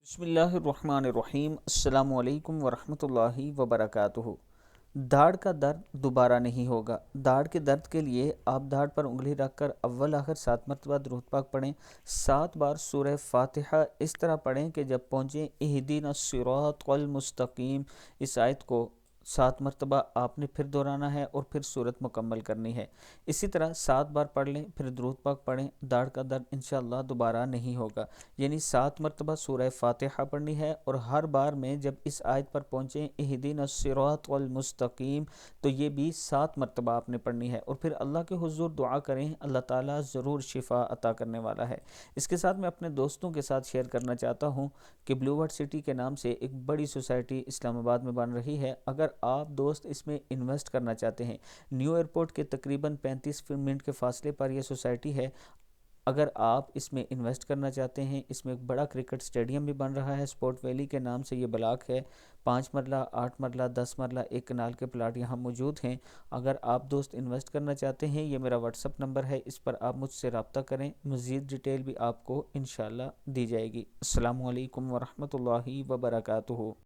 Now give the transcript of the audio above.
بسم اللہ الرحمن الرحیم۔ السلام علیکم ورحمۃ اللہ وبرکاتہ۔ داڑھ کا درد دوبارہ نہیں ہوگا۔ داڑھ کے درد کے لیے آپ داڑھ پر انگلی رکھ کر اول آخر 7 مرتبہ درود پاک پڑھیں۔ 7 بار سورہ فاتحہ اس طرح پڑھیں کہ جب پہنچیں اہدینا الصراط المستقیم، اس آیت کو 7 مرتبہ آپ نے پھر دہرانا ہے اور پھر سورت مکمل کرنی ہے۔ اسی طرح 7 بار پڑھ لیں، پھر درود پاک پڑھیں، داڑھ کا درد انشاءاللہ دوبارہ نہیں ہوگا۔ یعنی 7 مرتبہ سورہ فاتحہ پڑھنی ہے، اور ہر بار میں جب اس آیت پر پہنچیں اہدینا الصراط المستقیم، تو یہ بھی 7 مرتبہ آپ نے پڑھنی ہے، اور پھر اللہ کے حضور دعا کریں، اللہ تعالیٰ ضرور شفا عطا کرنے والا ہے۔ اس کے ساتھ میں اپنے دوستوں کے ساتھ شیئر کرنا چاہتا ہوں کہ بلیو ورڈ سٹی کے نام سے ایک بڑی سوسائٹی اسلام آباد میں بن رہی ہے۔ اگر آپ دوست اس میں انویسٹ کرنا چاہتے ہیں، نیو ایئرپورٹ کے تقریباً 35 منٹ کے فاصلے پر یہ سوسائٹی ہے۔ اگر آپ اس میں انویسٹ کرنا چاہتے ہیں، اس میں ایک بڑا کرکٹ سٹیڈیم بھی بن رہا ہے، سپورٹ ویلی کے نام سے یہ بلاک ہے۔ 5 مرلہ، 8 مرلہ، 10 مرلہ، ایک کنال کے پلاٹ یہاں موجود ہیں۔ اگر آپ دوست انویسٹ کرنا چاہتے ہیں، یہ میرا واٹس اپ نمبر ہے، اس پر آپ مجھ سے رابطہ کریں، مزید ڈیٹیل بھی آپ کو انشاءاللہ دی جائے گی۔ السلام علیکم ورحمۃ اللہ وبرکاتہ۔